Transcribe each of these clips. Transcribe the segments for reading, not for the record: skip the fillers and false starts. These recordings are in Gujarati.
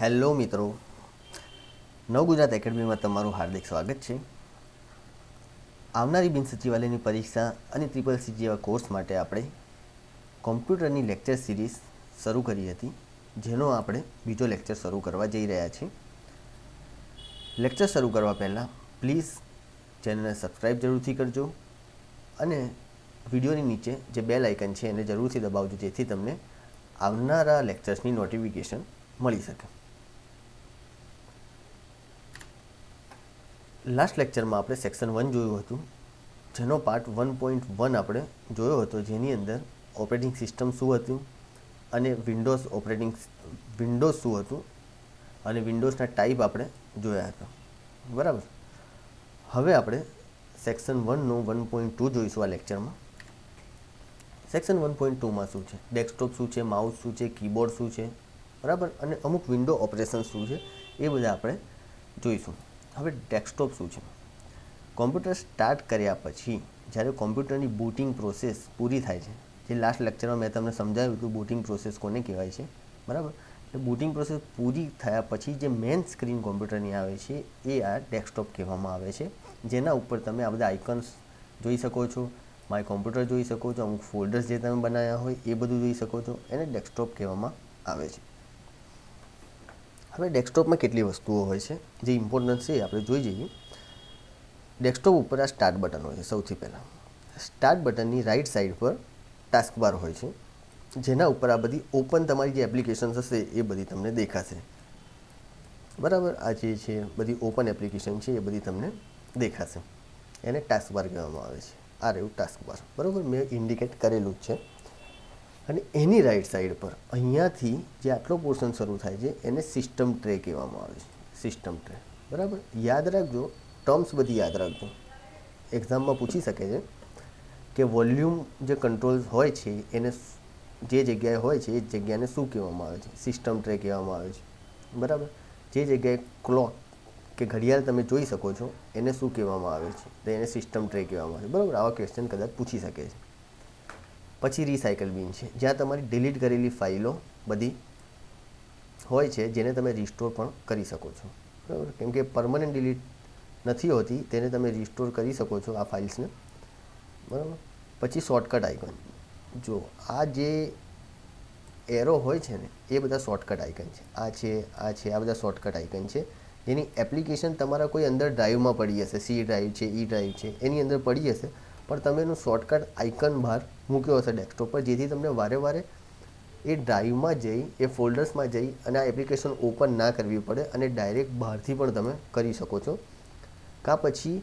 હેલો મિત્રો, નવગુજરાત એકેડમીમાં તમારું હાર્દિક સ્વાગત છે. આવનારી બિન સચિવાલયની પરીક્ષા અને ટ્રિપલ સી જેવા કોર્સ માટે આપણે કોમ્પ્યુટરની લેક્ચર સિરીઝ શરૂ કરી હતી, જેનો આપણે બીજો લેક્ચર શરૂ કરવા જઈ રહ્યા છીએ. લેક્ચર શરૂ કરવા પહેલાં પ્લીઝ ચેનલને સબસ્ક્રાઈબ જરૂરથી કરજો અને વિડીયોની નીચે જે બેલ આઇકન છે એને જરૂરથી દબાવજો, જેથી તમને આવનારા લેક્ચર્સની નોટિફિકેશન મળી શકે. લાસ્ટ લેક્ચરમાં આપણે સેક્શન 1 જોયું હતું, જેનો પાર્ટ 1.1 આપણે જોયો હતો, જેની અંદર ઓપરેટિંગ સિસ્ટમ શું હતું અને વિન્ડોઝ શું હતું અને વિન્ડોઝના ટાઈપ આપણે જોયા હતા. બરાબર. હવે આપણે સેક્શન 1નો 1.2 જોઈશું આ લેક્ચરમાં. સેક્શન 1.2માં શું છે, ડેસ્કટોપ શું છે, માઉસ શું છે, કીબોર્ડ શું છે, બરાબર, અને અમુક વિન્ડો ઓપરેશન શું છે એ બધા આપણે જોઈશું. હવે ડેસ્કટોપ શું છે? કોમ્પ્યુટર સ્ટાર્ટ કર્યા પછી જ્યારે કોમ્પ્યુટરની બૂટિંગ પ્રોસેસ પૂરી થાય છે, જે લાસ્ટ લેક્ચરમાં મેં તમને સમજાવ્યું હતું બૂટિંગ પ્રોસેસ કોને કહેવાય છે, બરાબર. એટલે બૂટિંગ પ્રોસેસ પૂરી થયા પછી જે મેઇન સ્ક્રીન કોમ્પ્યુટરની આવે છે એ આ ડેસ્કટોપ કહેવામાં આવે છે, જેના ઉપર તમે આ બધા આઇકન્સ જોઈ શકો છો, માય કોમ્પ્યુટર જોઈ શકો છો, અમુક ફોલ્ડર્સ જે તમે બનાવ્યા હોય એ બધું જોઈ શકો છો. એને ડેસ્કટોપ કહેવામાં આવે છે. હવે ડેસ્કટોપમાં કેટલી વસ્તુઓ હોય છે જે ઇમ્પોર્ટન્ટ છે આપણે જોઈ જઈએ. ડેસ્કટોપ ઉપર આ સ્ટાર્ટ બટન હોય છે. સૌથી પહેલાં સ્ટાર્ટ બટનની રાઈટ સાઈડ પર ટાસ્ક બાર હોય છે, જેના ઉપર આ બધી ઓપન તમારી જે એપ્લિકેશન્સ હશે એ બધી તમને દેખાશે, બરાબર. આ જે છે બધી ઓપન એપ્લિકેશન છે એ બધી તમને દેખાશે. એને ટાસ્ક બાર કહેવામાં આવે છે. આ રહ્યું ટાસ્ક બાર, બરાબર, મેં ઇન્ડિકેટ કરેલું જ છે. અને એની રાઈટ સાઈડ પર અહીંયાથી જે આટલો પોર્શન શરૂ થાય છે એને સિસ્ટમ ટ્રે કહેવામાં આવે છે. સિસ્ટમ ટ્રે, બરાબર. યાદ રાખજો, ટર્મ્સ બધી યાદ રાખજો. એક્ઝામમાં પૂછી શકે છે કે વોલ્યુમ જે કંટ્રોલ હોય છે એને જે જગ્યાએ હોય છે એ જગ્યાને શું કહેવામાં આવે છે? સિસ્ટમ ટ્રે કહેવામાં આવે છે, બરાબર. જે જગ્યાએ ક્લોક કે ઘડિયાળ તમે જોઈ શકો છો એને શું કહેવામાં આવે છે? તો એને સિસ્ટમ ટ્રે કહેવામાં આવે છે, બરાબર. આવા ક્વેશ્ચન કદાચ પૂછી શકે છે. પછી રિસાયકલ બિન છે, જ્યાં તમારી ડિલીટ કરેલી ફાઇલો બધી હોય છે, જેને તમે રિસ્ટોર પણ કરી શકો છો, બરાબર. કેમ કે પરમનન્ટ ડિલીટ નથી હોતી, તેને તમે રિસ્ટોર કરી શકો છો આ ફાઇલ્સને, બરાબર. પછી શોર્ટકટ આઇકન, જો આ જે એરો હોય છે ને એ બધા શોર્ટકટ આઇકન છે. આ બધા શોર્ટકટ આઇકન છે, જેની એપ્લિકેશન તમારા કોઈ અંદર ડ્રાઈવમાં પડી હશે, સી ડ્રાઈવ છે, ઈ ડ્રાઈવ છે, એની અંદર પડી હશે, પણ તમે એનું શોર્ટકટ આઇકન બહાર મૂક્યો હશે ડેસ્કટોપ પર, જેથી તમને વારે વારે એ ડ્રાઈવમાં જઈ, એ ફોલ્ડર્સમાં જઈ અને આ એપ્લિકેશન ઓપન ના કરવી પડે અને ડાયરેક્ટ બહારથી પણ તમે કરી શકો છો. કાં પછી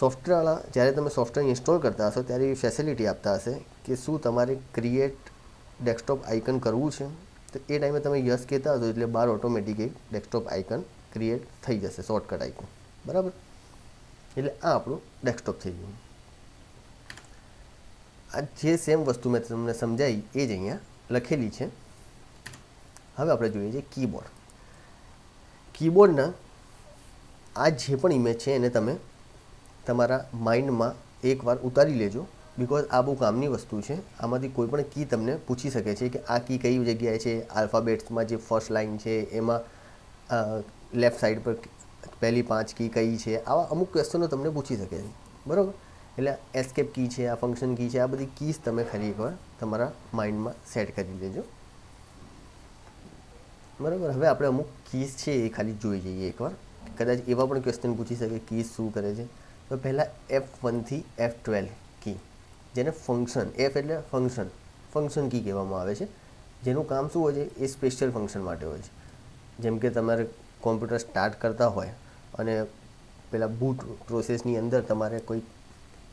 સોફ્ટવેરવાળા જ્યારે તમે સોફ્ટવેર ઇન્સ્ટોલ કરતા હશો ત્યારે એવી ફેસિલિટી આપતા હશે કે શું તમારે ક્રિએટ ડેસ્કટોપ આઇકન કરવું છે, તો એ ટાઈમે તમે યસ કહેતા હશો એટલે બહાર ઓટોમેટિક એક ડેસ્કટોપ આઇકન ક્રિએટ થઈ જશે, શોર્ટકટ આઇકન, બરાબર. એટલે આ આપણું ડેસ્કટોપ થઈ ગયું. આ જે સેમ વસ્તુ મેં તમને સમજાવી એ જ અહીંયા લખેલી છે. હવે આપણે જોઈએ છીએ કીબોર્ડ. કીબોર્ડના આ જે પણ ઇમેજ છે એને તમે તમારા માઇન્ડમાં એકવાર ઉતારી લેજો, બિકોઝ આ બહુ કામની વસ્તુ છે. આમાંથી કોઈ પણ કી તમને પૂછી શકે છે કે આ કી કઈ જગ્યાએ છે. આલ્ફાબેટ્સમાં જે ફર્સ્ટ લાઇન છે એમાં લેફ્ટ સાઈડ પર પહેલી 5 કી કઈ છે, આવા અમુક ક્વેશ્ચનો તમને પૂછી શકે છે, બરાબર. એટલે એસ્કેપ કી છે, આ ફંક્શન કી છે, આ બધી કીઝ તમે ખાલી એકવાર તમારા માઇન્ડમાં સેટ કરી લેજો, બરાબર. હવે આપણે અમુક કીઝ છે એ ખાલી જોઈ જઈએ એકવાર. કદાચ એવા પણ ક્વેશ્ચન પૂછી શકે કીઝ શું કરે છે. તો પહેલાં F1 થી F12 કી, જેને ફંક્શન, F એટલે ફંક્શન કી કહેવામાં આવે છે, જેનું કામ શું હોય છે? એ સ્પેશિયલ ફંક્શન માટે હોય છે. જેમ કે તમારે કોમ્પ્યુટર સ્ટાર્ટ કરતા હોય અને પેલા બૂટ પ્રોસેસની અંદર તમારે કોઈ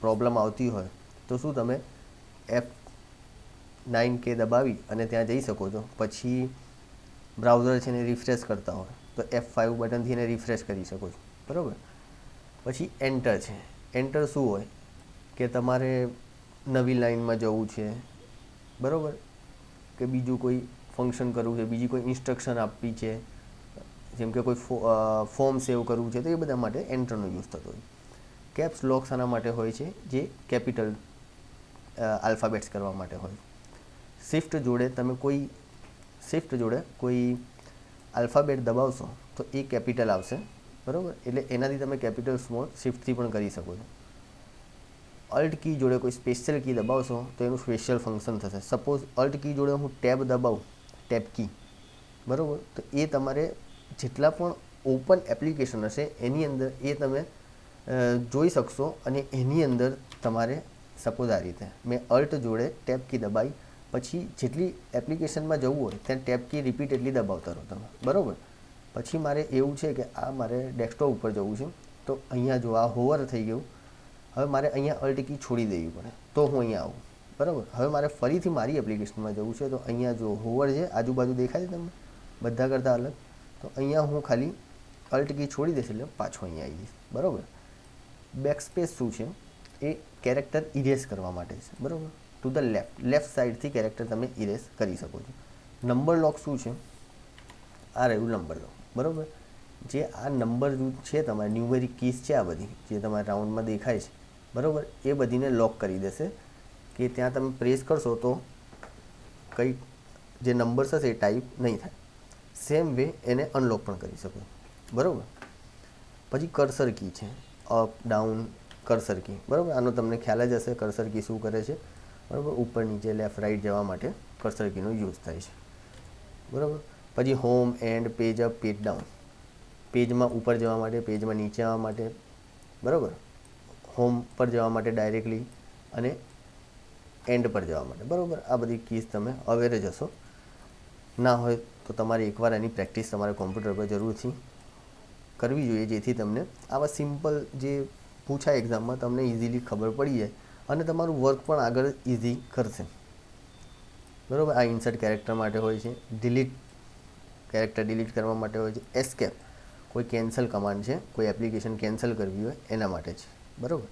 પ્રોબ્લેમ આવતી હોય તો શું તમે F9 દબાવી અને ત્યાં જઈ શકો છો. પછી બ્રાઉઝર છે એને રિફ્રેશ કરતા હોય તો F5 બટનથી એને રિફ્રેશ કરી શકો છો, બરાબર. પછી એન્ટર છે. એન્ટર શું હોય કે તમારે નવી લાઇનમાં જવું છે, બરાબર, કે બીજું કોઈ ફંક્શન કરવું છે, બીજી કોઈ ઇન્સ્ટ્રક્શન આપવી છે, જેમ કે કોઈ ફોર્મ સેવ કરવું છે, તો એ બધા માટે એન્ટરનો યુઝ થતો હોય. કેપ્સ લોક શાના માટે હોય છે? જે કેપિટલ આલ્ફાબેટ્સ કરવા માટે હોય. શિફ્ટ જોડે કોઈ આલ્ફાબેટ દબાવશો તો એ કેપિટલ આવશે, બરાબર. એટલે એનાથી તમે કેપિટલ સ્મોલ શિફ્ટથી પણ કરી શકો છો. અલ્ટ કી જોડે કોઈ સ્પેશિયલ કી દબાવશો તો એનું સ્પેશિયલ ફંક્શન થશે. સપોઝ અલ્ટ કી જોડે હું ટેબ દબાવું, ટેબ કી, બરાબર, તો એ તમારે જેટલા પણ ઓપન એપ્લિકેશન હશે એની અંદર એ તમે જોઈ શકશો. અને એની અંદર તમારે સપોઝ આ રીતે મેં અલ્ટ જોડે ટેબ કી દબાવી, પછી જેટલી એપ્લિકેશનમાં જવું હોય ત્યાં ટેબ કી રિપીટેડલી દબાવતા રહો તમે, બરાબર. પછી મારે એવું છે કે આ મારે ડેસ્કટોપ ઉપર જવું છે, તો અહીંયા જો આ હોવર થઈ ગયું. હવે મારે અહીંયા અલ્ટ કી છોડી દેવી પડે તો હું અહીંયા આવું, બરાબર. હવે મારે ફરીથી મારી એપ્લિકેશનમાં જવું છે, તો અહીંયા જો હોવર છે, આજુબાજુ દેખાય છે તમને બધા કરતાં અલગ, તો અહીંયા હું ખાલી અલ્ટ કી છોડી દઈશ એટલે પાછો અહીંયા આવી જઈશ, બરાબર. બેકસ્પેસ શું છે? એ કેરેક્ટર ઇરેઝ કરવા માટે છે, બરાબર. ટુ ધ લેફ્ટ સાઈડથી કેરેક્ટર તમે ઇરેઝ કરી શકો છો. નંબર લોક શું છે? આ રહ્યું નંબર લોક, બરાબર. જે આ નંબર છે તમારે ન્યુમેરિક કીઝ છે, આ બધી જે તમારે રાઉન્ડમાં દેખાય છે, બરાબર, એ બધીને લોક કરી દેશે કે ત્યાં તમે પ્રેસ કરશો તો કંઈ જે નંબર્સ હશે એ ટાઈપ નહીં થાય. સેમ વે એને અનલોક પણ કરી શકો, બરાબર. પછી કર્સર કી છે, અપ ડાઉન કર્સર કી, બરાબર. આનો તમને ખ્યાલ જ હશે કર્સર કી શું કરે છે, બરાબર. ઉપર નીચે લેફ્ટ રાઈટ જવા માટે કર્સર કીનો યુઝ થાય છે, બરાબર. પછી home and page up page down, પેજમાં ઉપર જવા માટે, પેજમાં નીચે આવવા માટે, બરાબર. હોમ પર જવા માટે ડાયરેક્ટલી અને એન્ડ પર જવા માટે, બરાબર. આ બધી કીઝ તમે અવેર જ હશો. ના હોય તો તમારે એકવાર એની પ્રેક્ટિસ તમારે કોમ્પ્યુટર પર જરૂરથી કરવી જોઈએ, જેથી તમને આવા સિમ્પલ જે પૂછાય એક્ઝામમાં તમને ઇઝીલી ખબર પડી જાય અને તમારું વર્ક પણ આગળ ઇઝી કરશે, બરાબર. આ ઇન્સર્ટ કેરેક્ટર માટે હોય છે, ડિલીટ કેરેક્ટર ડિલીટ કરવા માટે હોય છે, એસ્કેપ કોઈ કેન્સલ કમાન્ડ છે, કોઈ એપ્લિકેશન કેન્સલ કરવી હોય એના માટે છે, બરાબર.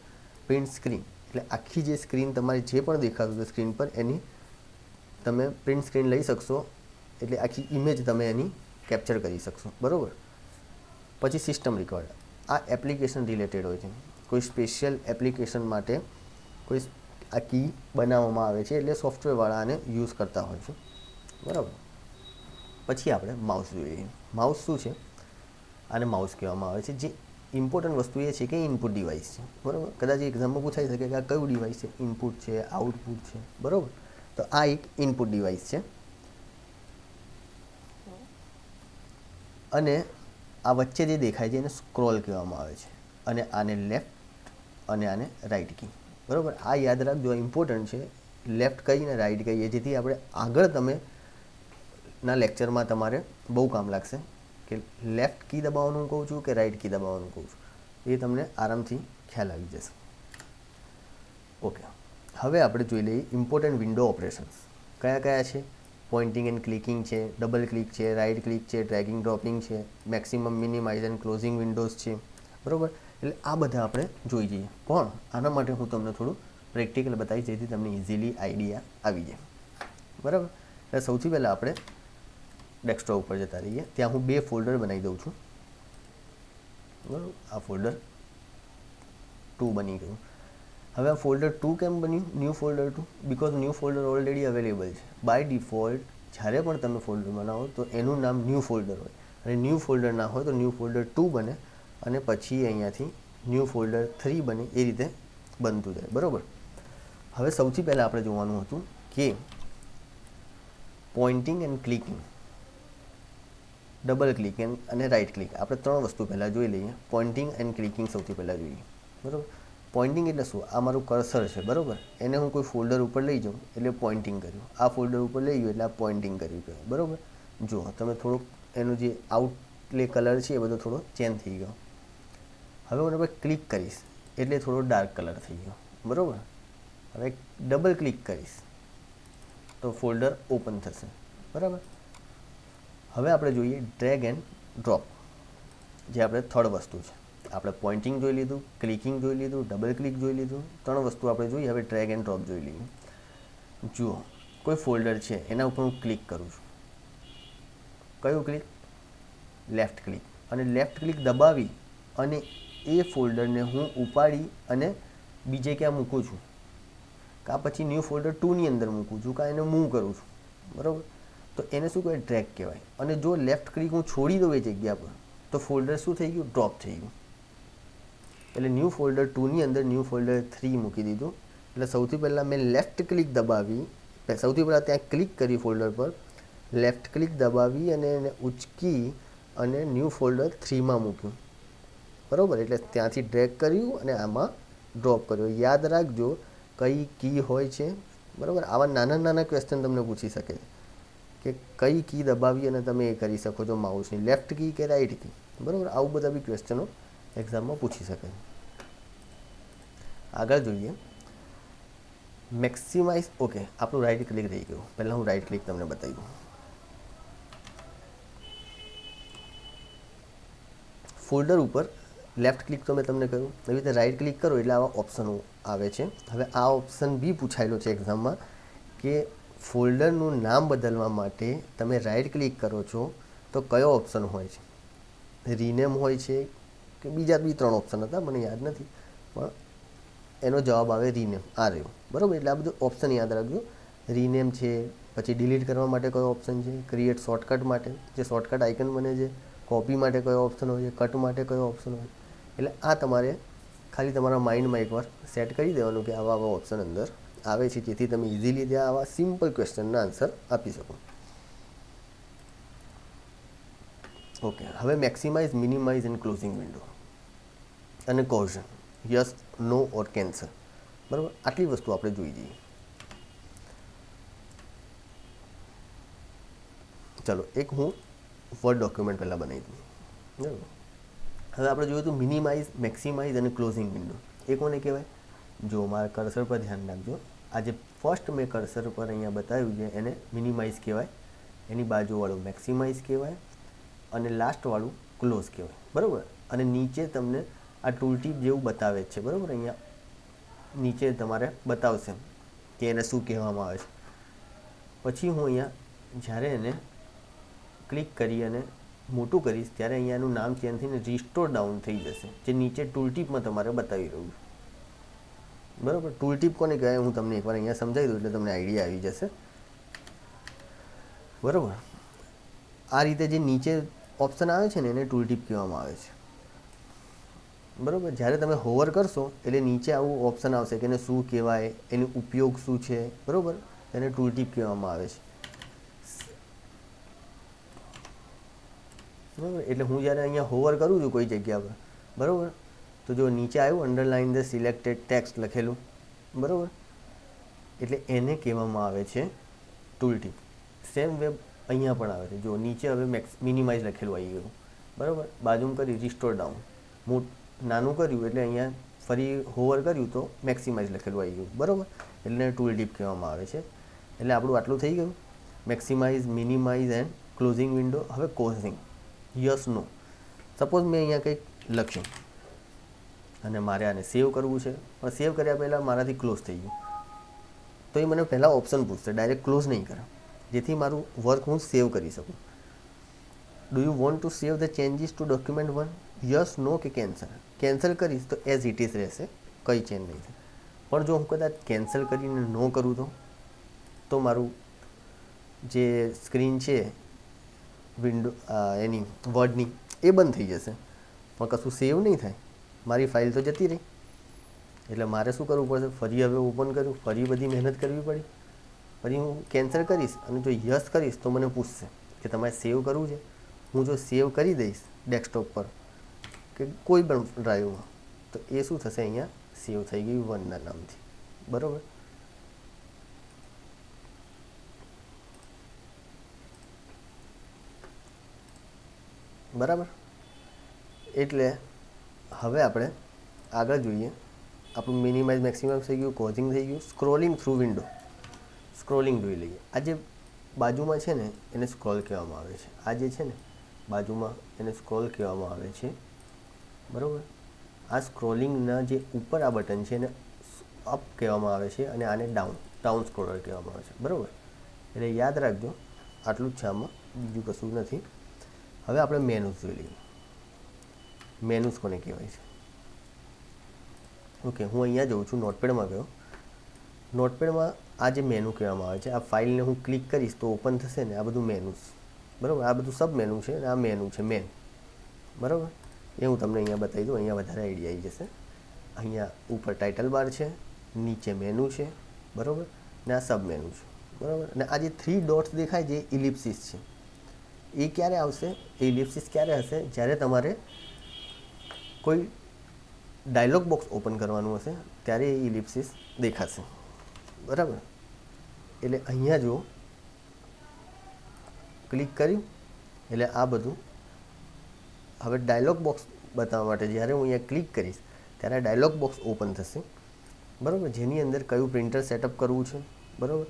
પ્રિન્ટ સ્ક્રીન એટલે આખી જે સ્ક્રીન તમારી જે પણ દેખાતું છે સ્ક્રીન પર એની તમે પ્રિન્ટ સ્ક્રીન લઈ શકશો, એટલે આખી ઇમેજ તમે એની કેપ્ચર કરી શકશો, બરાબર. પછી સિસ્ટમ રેકોર્ડ, આ એપ્લિકેશન રિલેટેડ હોય છે, કોઈ સ્પેશિયલ એપ્લિકેશન માટે કોઈ આ કી બનાવવામાં આવે છે, એટલે સોફ્ટવેરવાળા આને યુઝ કરતા હોય છે, બરાબર. પછી આપણે માઉસ જોઈએ. માઉસ શું છે? આને માઉસ કહેવામાં આવે છે. જે ઇમ્પોર્ટન્ટ વસ્તુ એ છે કે ઇનપુટ ડિવાઇસ છે, બરાબર. કદાચ એક્ઝામમાં પૂછાઈ શકે કે આ કયું ડિવાઇસ છે? ઇનપુટ છે, આઉટપુટ છે, બરાબર. તો આ એક ઇનપુટ ડિવાઇસ છે. અને આ વચ્ચે જે દેખાય છે એને સ્ક્રોલ કહેવામાં આવે છે, અને આને લેફ્ટ અને આને રાઈટ કી, બરાબર. આ યાદ રાખજો, ઇમ્પોર્ટન્ટ છે. લેફ્ટ કહીને રાઈટ કહીએ, જેથી આપણે આગળ તમે ના લેક્ચરમાં તમારે બહુ કામ લાગશે કે લેફ્ટ કી દબાવવાનું કહું છું કે રાઈટ કી દબાવવાનું કહું છું, એ તમને આરામથી ખ્યાલ આવી જશે. ઓકે, હવે આપણે જોઈ લઈએ ઇમ્પોર્ટન્ટ વિન્ડો ઓપરેશન્સ કયા કયા છે. પોઇન્ટિંગ એન્ડ ક્લિકિંગ છે, ડબલ ક્લિક છે, રાઈટ ક્લિક છે, ડ્રેગિંગ ડ્રોપિંગ છે, maximum minimise and closing Windows છે, બરાબર. એટલે આ બધા આપણે જોઈ જઈએ. પણ આના માટે હું તમને થોડું પ્રેક્ટિકલ બતાવીશ, જેથી તમને ઇઝીલી આઈડિયા આવી જાય, બરાબર. એટલે સૌથી પહેલાં આપણે ડેસ્કટોપ ઉપર જતા રહીએ. ત્યાં હું 2 ફોલ્ડર બનાવી દઉં છું, બરાબર. આ ફોલ્ડર 2 બની ગયું. હવે આ ફોલ્ડર 2 કેમ બન્યું new folder 2? Because new folder already available છે. બાય ડિફોલ્ટ જ્યારે પણ તમે ફોલ્ડર બનાવો તો એનું નામ ન્યૂ ફોલ્ડર હોય, અને ન્યૂ ફોલ્ડર ના હોય તો ન્યૂ ફોલ્ડર 2 બને, અને પછી અહીંયાથી ન્યૂ ફોલ્ડર 3 બને, એ રીતે બનતું જાય, બરાબર. હવે સૌથી પહેલાં આપણે જોવાનું હતું કે pointing and clicking, double click અને રાઈટ ક્લિક. આપણે 3 વસ્તુ પહેલાં જોઈ લઈએ. પોઇન્ટિંગ એન્ડ ક્લિકિંગ સૌથી પહેલાં જોઈએ, બરાબર. પોઇન્ટિંગ એટલે શું? આ મારું કર્સર છે, બરાબર. એને હું કોઈ ફોલ્ડર ઉપર લઈ જાઉં એટલે પોઇન્ટિંગ કર્યું, આ ફોલ્ડર ઉપર લઈ ગયું એટલે આ પોઇન્ટિંગ કર્યું કહેવાય, બરાબર. જુઓ તમે થોડુંક એનું જે આઉટલે કલર છે એ બધો થોડો ચેન્જ થઈ ગયો. હવે હું એના પર ક્લિક કરીશ એટલે થોડો ડાર્ક કલર થઈ ગયો, બરાબર. હવે ડબલ ક્લિક કરીશ તો ફોલ્ડર ઓપન થશે, બરાબર. હવે આપણે જોઈએ ડ્રેગ એન્ડ ડ્રોપ, જે આપણે થર્ડ વસ્તુ છે. આપણે પોઇન્ટિંગ જોઈ લીધું, ક્લિકિંગ જોઈ લીધું, ડબલ ક્લિક જોઈ લીધું, 3 વસ્તુ આપણે જોઈ. હવે ડ્રેગ એન્ડ ડ્રોપ જોઈ લઈએ. જુઓ કોઈ ફોલ્ડર છે, એના ઉપર હું ક્લિક કરું છું. કયું ક્લિક? Left click. અને લેફ્ટ ક્લિક દબાવી અને એ ફોલ્ડરને હું ઉપાડી અને બીજે ક્યાં મૂકું છું, કાં પછી ન્યૂ ફોલ્ડર 2ની અંદર મૂકું છું, કાં એને મૂવ કરું છું, બરાબર. તો એને શું કહેવાય? ડ્રેગ કહેવાય. અને જો લેફ્ટ ક્લિક હું છોડી દઉં એ જગ્યા પર તો ફોલ્ડર શું થઈ ગયું? ડ્રોપ થઈ ગયું. એટલે ન્યૂ ફોલ્ડર 2ની અંદર ન્યૂ ફોલ્ડર 3 મૂકી દીધું. એટલે સૌથી પહેલાં મેં લેફ્ટ ક્લિક દબાવી, સૌથી પહેલાં ત્યાં ક્લિક કરી ફોલ્ડર પર, લેફ્ટ ક્લિક દબાવી અને એને ઉચકી અને ન્યૂ ફોલ્ડર 3માં મૂક્યું. બરાબર? એટલે ત્યાંથી ડ્રેગ કર્યું અને આમાં ડ્રોપ કર્યો. યાદ રાખજો કઈ કી હોય છે. બરાબર? આવા નાના નાના ક્વેશ્ચન તમને પૂછી શકે છે કે કઈ કી દબાવી અને તમે એ કરી શકો છો માઉસની, લેફ્ટ કી કે રાઈટ કી. બરાબર? આવું બધા બી ક્વેશ્ચનો એક્ઝામમાં પૂછી શકે છે. આગળ જોઈએ મેક્સિમાઇઝ. ઓકે, આપણું રાઈટ ક્લિક રહી ગયું. પહેલાં હું રાઈટ ક્લિક તમને બતાવી દઉં. ફોલ્ડર ઉપર લેફ્ટ ક્લિક તો મેં તમને કહ્યું, એવી રીતે રાઈટ ક્લિક કરો એટલે આવા ઓપ્શનો આવે છે. હવે આ ઓપ્શન બી પૂછાયેલો છે એક્ઝામમાં કે ફોલ્ડરનું નામ બદલવા માટે તમે રાઈટ ક્લિક કરો છો તો કયો ઓપ્શન હોય છે? રીનેમ હોય છે કે બીજા બી 3 ઓપ્શન હતા, મને યાદ નથી, પણ એનો જવાબ આવે રીનેમ. આ રહ્યો. બરાબર? એટલે આ બધું ઓપ્શન યાદ રાખજો. રીનેમ છે, પછી ડિલીટ કરવા માટે કયો ઓપ્શન છે, ક્રિએટ શોર્ટકટ માટે જે શોર્ટકટ આઇકન બને છે, કોપી માટે કયો ઓપ્શન હોય છે, કટ માટે કયો ઓપ્શન હોય. એટલે આ તમારે ખાલી તમારા માઇન્ડમાં એકવાર સેટ કરી દેવાનું કે આવા આવા ઓપ્શન અંદર આવે છે, જેથી તમે ઇઝીલી ત્યાં આવા સિમ્પલ ક્વેશ્ચનના આન્સર આપી શકો. ઓકે, હવે maximise, minimise and closing window અને કોઝન, યસ, નો ઓર કેન્સલ. બરાબર? આટલી વસ્તુ આપણે જોઈ જઈએ. ચલો, એક હું વર્ડ ડોક્યુમેન્ટ પહેલાં બનાવી દઉં. બરાબર? હવે આપણે જોયું હતું મિનિમાઇઝ, મેક્સિમાઇઝ અને ક્લોઝિંગ વિન્ડો. એ કોને કહેવાય? જો મારા કર્સર પર ધ્યાન રાખજો. આ જે ફર્સ્ટ મેં કર્સર પર અહીંયા બતાવ્યું છે એને મિનિમાઇઝ કહેવાય, એની બાજુવાળું મેક્સિમાઇઝ કહેવાય અને લાસ્ટવાળું ક્લોઝ કહેવાય. બરાબર? અને નીચે તમને આ ટૂલટીપ જેવું બતાવે છે. બરાબર? અહીંયા નીચે તમારે બતાવશે કે એને શું કહેવામાં આવે છે. પછી હું અહીંયા જ્યારે એને ક્લિક કરી અને મોટું કરીશ ત્યારે અહીંયા એનું નામ ચેન્જ થઈને રિસ્ટોર ડાઉન થઈ જશે, જે નીચે ટૂલટીપમાં તમારે બતાવી રહ્યું છે. બરાબર? ટૂલટીપ કોને કહેવાય હું તમને એકવાર અહીંયા સમજાવી દઉં એટલે તમને આઈડિયા આવી જશે. બરાબર? આ રીતે જે નીચે ઓપ્શન આવે છે ને એને ટૂલટીપ કહેવામાં આવે છે. બરાબર? જ્યારે તમે હોવર કરશો એટલે નીચે આવું ઓપ્શન આવશે કે એને શું કહેવાય, એનો ઉપયોગ શું છે. બરાબર? એને ટૂલટીપ કહેવામાં આવે છે. બરાબર? એટલે હું જ્યારે અહીંયા હોવર કરું છું કોઈ જગ્યા પર, બરાબર, તો જો નીચે આવ્યું અંડરલાઇન ધ સિલેક્ટેડ ટેક્સ્ટ લખેલું. બરાબર? એટલે એને કહેવામાં આવે છે ટૂલટીપ. સેમ વે અહીંયા પણ આવે છે. જો નીચે હવે મિનિમાઇઝ લખેલું આવી ગયું. બરાબર? બાજુમાં કરી રિસ્ટોર ડાઉન, નાનું કર્યું એટલે અહીંયા ફરી હોવર કર્યું તો મેક્સિમાઇઝ લખેલું આવી ગયું. બરાબર? એટલે એને ટૂલટીપ કહેવામાં આવે છે. એટલે આપણું આટલું થઈ ગયું, maximise, minimise and closing window. હવે કોઝિંગ, યસ, નો. સપોઝ મેં અહીંયા કંઈક લખ્યું અને મારે આને સેવ કરવું છે, પણ સેવ કર્યા પહેલાં મારાથી ક્લોઝ થઈ ગયું, તો એ મને પહેલાં ઓપ્શન પૂછશે, ડાયરેક્ટ ક્લોઝ નહીં કરે, જેથી મારું વર્ક હું સેવ કરી શકું. Do you want to save the changes to document 1? Yes, no કે કેન્સલ? કેન્સલ કરીશ તો એઝ ઇટ ઇઝ રહેશે, કંઈ ચેન્જ નહીં થાય. પણ જો હું કદાચ કેન્સલ કરીને નો કરું તો મારું જે સ્ક્રીન છે વિન્ડો એની વર્ડની એ બંધ થઈ જશે, પણ કશું સેવ નહીં થાય, મારી ફાઇલ તો જતી રહી. એટલે મારે શું કરવું પડશે? ફરી હવે ઓપન કર્યું, ફરી બધી મહેનત કરવી પડી. ફરી હું કેન્સલ કરીશ અને જો યસ કરીશ તો મને પૂછશે કે તમારે સેવ કરવું છે. હું જો સેવ કરી દઈશ ડેસ્કટોપ પર કે કોઈ પણ ડ્રાઈવમાં, તો એ શું થશે? અહીંયા સેવ થઈ ગયું 1ના નામથી. બરાબર? બરાબર? એટલે હવે આપણે આગળ જોઈએ. આપણું મિનિમાઇઝ, મેક્સિમાઇઝ થઈ ગયું, કોઝિંગ થઈ ગયું. સ્ક્રોલિંગ થ્રુ વિન્ડો, સ્ક્રોલિંગ જોઈ લઈએ. આ જે બાજુમાં છે ને એને સ્ક્રોલ કહેવામાં આવે છે. આ જે છે ને બાજુમાં એને સ્ક્રોલ કહેવામાં આવે છે. બરાબર? આ સ્ક્રોલિંગના જે ઉપર આ બટન છે એને અપ કહેવામાં આવે છે અને આને ડાઉન સ્ક્રોલર કહેવામાં આવે છે. બરાબર? એટલે યાદ રાખજો, આટલું જ છે, આમાં બીજું કશું નથી. હવે આપણે મેનુઝ જોઈ લઈએ. મેનુઝ કોને કહેવાય છે? ઓકે, હું અહીંયા જઉં છું, નોટપેડમાં ગયો. નોટપેડમાં આ જે મેનુ કહેવામાં આવે છે, આ ફાઇલને હું ક્લિક કરીશ તો ઓપન થશે ને, આ બધું મેનુસ, બરાબર. આ બધું સબ મેનુ છે અને આ મેનુ છે મેન, બરાબર. એ હું તમને અહીંયા બતાવી દઉં, અહીંયા વધારે આઈડિયા આવી જશે. અહીંયા ઉપર ટાઇટલ બાર છે, નીચે મેનુ છે, બરાબર, ને આ સબ મેનુ છે, બરાબર. અને આ જે 3 ડોટ્સ દેખાય છે ઇલિપ્સિસ છે. એ ક્યારે આવશે? એ ઇલિપ્સિસ ક્યારે હશે? જ્યારે તમારે કોઈ ડાયલોગ બોક્સ ઓપન કરવાનું હશે ત્યારે એ ઇલિપ્સિસ દેખાશે, બરાબર. એટલે અહીંયા જો ક્લિક કર્યું એટલે આ બધું હવે ડાયલોગ બોક્સ બતાવવા માટે જ્યારે હું અહીંયા ક્લિક કરીશ ત્યારે ડાયલોગ બોક્સ ઓપન થશે, બરાબર. જેની અંદર કયું પ્રિન્ટર સેટઅપ કરવું છે, બરાબર,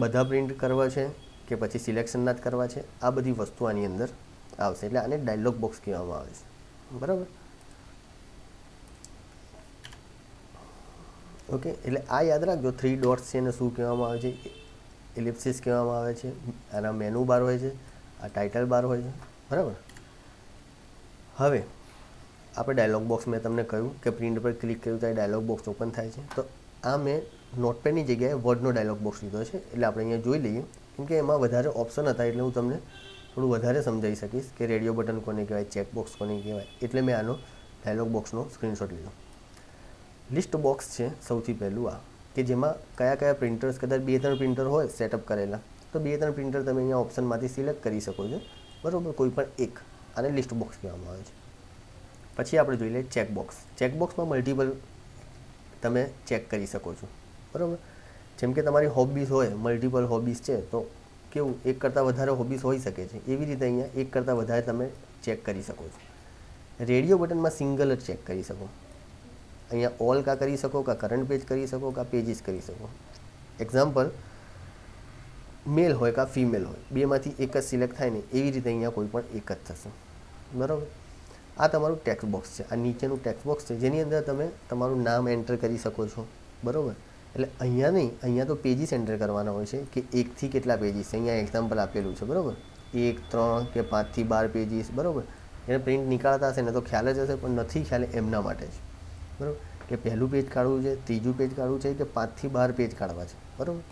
બધા પ્રિન્ટ કરવા છે કે પછી સિલેક્શનના જ કરવા છે, આ બધી વસ્તુ આની અંદર આવશે. એટલે આને ડાયલોગ બોક્સ કહેવામાં આવે છે, બરાબર. ઓકે, એટલે આ યાદ રાખજો. 3 ડોટ્સ છે એને શું કહેવામાં આવે છે? ઇલિપ્સિસ કહેવામાં આવે છે. આના મેનુ બાર હોય છે, આ ટાઇટલ બાર હોય છે, બરાબર. હવે આપણે ડાયલોગ બોક્સ, મેં તમને કહ્યું કે પ્રિન્ટ પર ક્લિક કર્યું ત્યારે ડાયલોગ બોક્સ ઓપન થાય છે. તો આ મેં નોટપેડની જગ્યાએ વર્ડનો ડાયલોગ બોક્સ લીધો છે. એટલે આપણે અહીંયા જોઈ લઈએ, કેમ કે એમાં વધારે ઓપ્શન હતા એટલે હું તમને થોડું વધારે સમજાવી શકીશ કે રેડિયો બટન કોને કહેવાય, ચેકબોક્સ કોને કહેવાય. એટલે મેં આનો ડાયલોગ બોક્સનો સ્ક્રીનશોટ લીધો. લિસ્ટ બોક્સ છે સૌથી પહેલું આ, કે જેમાં કયા કયા પ્રિન્ટર્સ, કદાચ 2-3 પ્રિન્ટર હોય સેટઅપ કરેલા, તો 2-3 પ્રિન્ટર તમે અહીંયા ઓપ્શનમાંથી સિલેક્ટ કરી શકો છો, બરાબર. કોઈ પણ એક, આને લિસ્ટ બોક્સ કહેવામાં આવે છે. પછી આપણે જોઈ લઈએ ચેકબોક્સ. ચેકબોક્સમાં મલ્ટિપલ તમે ચેક કરી શકો છો, બરાબર. જેમ કે તમારી હોબીઝ હોય, મલ્ટિપલ હોબીઝ છે, તો કેવું એક કરતાં વધારે હોબીઝ હોઈ શકે છે. એવી રીતે અહીંયા એક કરતાં વધારે તમે ચેક કરી શકો છો. રેડિયો બટનમાં સિંગલ જ ચેક કરી શકો. અહીંયા ઓલ કા કરી શકો, કા કરંટ પેજ કરી શકો, કા પેજીસ કરી શકો. એક્ઝામ્પલ, મેલ હોય કા ફિમેલ હોય, બેમાંથી એક જ સિલેક્ટ થાય ને, એવી રીતે અહીંયા કોઈ પણ એક જ થશે, બરાબર. આ તમારું ટેક્સ્ટ બોક્સ છે. આ નીચેનું ટેક્સ્ટ બોક્સ છે જેની અંદર તમે તમારું નામ એન્ટર કરી શકો છો, બરાબર. એટલે અહીંયા નહીં, અહીંયા તો પેજીસ એન્ટર કરવાના હોય છે કે 1 થી કેટલા પેજીસ છે. અહીંયા એક્ઝામ્પલ આપેલું છે, બરાબર. 1, 3 કે 5 થી 12 પેજીસ, બરાબર. એને પ્રિન્ટ નીકાળતા હશે ને તો ખ્યાલ જ હશે, પણ નથી ખ્યાલ એમના માટે છે, બરાબર. કે પહેલું પેજ કાઢવું છે, ત્રીજું પેજ કાઢવું છે કે 5 થી 12 પેજ કાઢવા છે, બરાબર.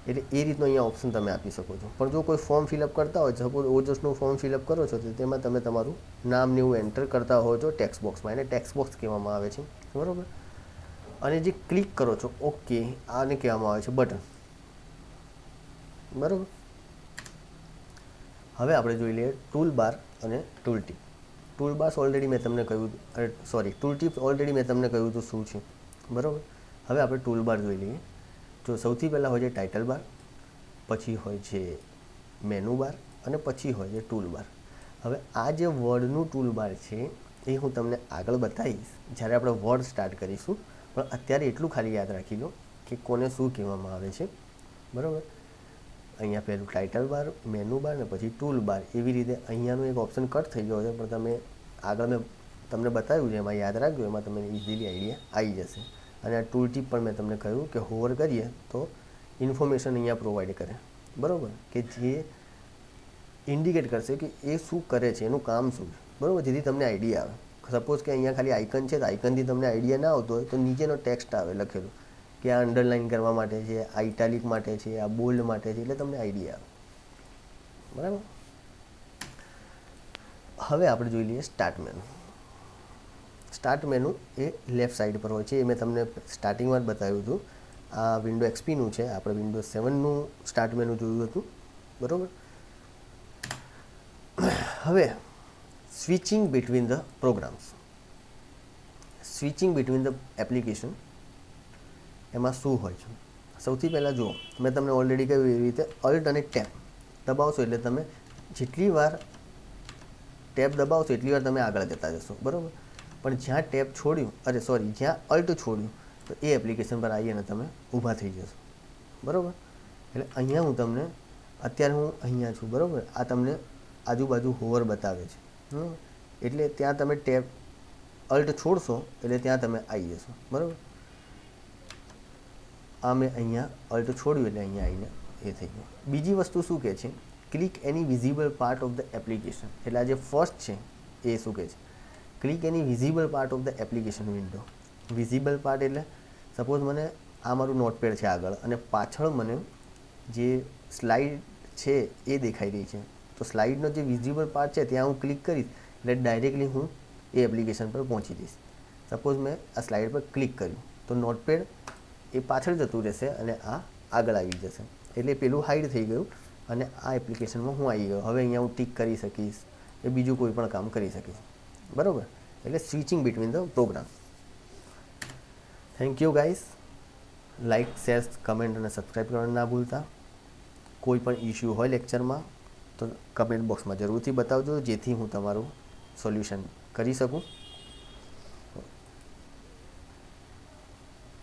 એટલે એ રીતનો અહીંયા ઓપ્શન તમે આપી શકો છો. પણ જો કોઈ ફોર્મ ફિલઅપ કરતા હોય, સપોઝ ઓજસનું ફોર્મ ફિલઅપ કરો છો, તો તેમાં તમે તમારું નામ ને એવું એન્ટર કરતા હો છો ટેક્સ્ટ બોક્સમાં, એને ટેક્સ્ટ બોક્સ કહેવામાં આવે છે, બરાબર. અને જે ક્લિક કરો છો, ઓકે, આને કહેવામાં આવે છે બટન, બરાબર. હવે આપણે જોઈ લઈએ ટૂલ બાર અને tool tip. Tool bars already મેં તમને કહ્યું, ટૂલ ટીપ્સ ઓલરેડી મેં તમને કહ્યું હતું શું છે, બરાબર. હવે આપણે ટૂલ બાર જોઈ લઈએ. જો સૌથી પહેલાં હોય છે ટાઇટલ બાર, પછી હોય છે મેનુ બાર અને પછી હોય છે ટૂલ બાર. હવે આ જે વર્ડનું ટૂલ બાર છે એ હું તમને આગળ બતાવીશ જ્યારે આપણે વર્ડ સ્ટાર્ટ કરીશું. પણ અત્યારે એટલું ખાલી યાદ રાખી લો કે કોને શું કહેવામાં આવે છે, બરાબર. અહીંયા પહેલું ટાઇટલ બાર, મેનુ બાર ને પછી ટૂલ બાર. એવી રીતે અહીંયાનું એક ઓપ્શન કટ થઈ ગયો છે, પણ તમે આગળ મેં તમને બતાવ્યું છે એમાં યાદ રાખજો, એમાં તમને ઇઝીલી આઈડિયા આવી જશે. અને આ ટૂલ ટીપ પણ મેં તમને કહ્યું કે હોવર કરીએ તો ઇન્ફોર્મેશન અહીંયા પ્રોવાઈડ કરે, બરાબર, કે જે ઇન્ડિકેટ કરશે કે એ શું કરે છે, એનું કામ શું છે, બરાબર, જેથી તમને આઈડિયા આવે. સપોઝ કે અહીંયા ખાલી આઇકન છે, તો આઇકનથી તમને આઈડિયા ના આવતો હોય તો નીચેનો ટેક્સ્ટ આવે લખેલું કે આ અંડરલાઇન કરવા માટે છે, આ ઇટાલિક માટે છે, આ બોલ્ડ માટે છે, એટલે તમને આઈડિયા આવે, બરાબર. હવે આપણે જોઈ લઈએ સ્ટાર્ટ મેનુ. સ્ટાર્ટ મેનુ એ લેફ્ટ સાઈડ પર હોય છે, એ મેં તમને સ્ટાર્ટિંગમાં જ બતાવ્યું હતું. આ વિન્ડો XPનું છે, આપણે વિન્ડો 7નું સ્ટાર્ટ મેનુ જોયું હતું, બરાબર. હવે switching between the programs, switching between the application, એમાં શું હોય છે? સૌથી પહેલાં જુઓ, મેં તમને ઓલરેડી કહ્યું એવી રીતે અલ્ટ અને ટેબ દબાવશો એટલે તમે જેટલી વાર ટેબ દબાવશો એટલી વાર તમે આગળ જતા જશો, બરાબર. પણ જ્યાં ટેબ છોડ્યું, જ્યાં અલ્ટ છોડ્યું તો એ એપ્લિકેશન પર આવીને તમે ઊભા થઈ જશો, બરાબર. એટલે અહીંયા હું તમને, અત્યારે હું અહીંયા છું, બરાબર. આ તમને આજુબાજુ હોવર બતાવે છે, એટલે ત્યાં તમે ટેબ અલ્ટ છોડશો એટલે ત્યાં તમે આવી જશો, બરાબર. આ મેં અહીંયા અલ્ટ છોડ્યું એટલે અહીંયા આવીને એ થઈ ગયું. બીજી વસ્તુ શું કહે છે? Click any visible part of the application. એટલે આ જે ફર્સ્ટ છે એ શું કહે છે? Click any visible part of the application window. Visible part એટલે સપોઝ મને આ મારું નોટપેડ છે આગળ, અને પાછળ મને જે સ્લાઇડ છે એ દેખાઈ રહી છે. તો સ્લાઇડનો જે વિઝિબલ પાર્ટ છે ત્યાં હું ક્લિક કરીશ એટલે ડાયરેક્ટલી હું એ એપ્લિકેશન પર પહોંચી જઈશ. સપોઝ મેં આ સ્લાઇડ પર ક્લિક કર્યું તો નોટપેડ એ પાછળ જતું રહેશે અને આ આગળ આવી જશે. એટલે પેલું હાઈડ થઈ ગયું અને આ એપ્લિકેશનમાં હું આવી ગયો. હવે અહીંયા હું ટિક કરી શકીશ, એ બીજું કોઈ પણ કામ કરી શકીશ. બરાબર? એટલે switching between the program. Thank you guys. Like, share, comment અને સબસ્ક્રાઈબ કરવાનું ના ભૂલતા. કોઈ પણ ઇશ્યુ હોય લેક્ચરમાં તો કમેન્ટ બોક્સમાં જરૂરથી બતાવજો, જેથી હું તમારું સોલ્યુશન કરી શકું.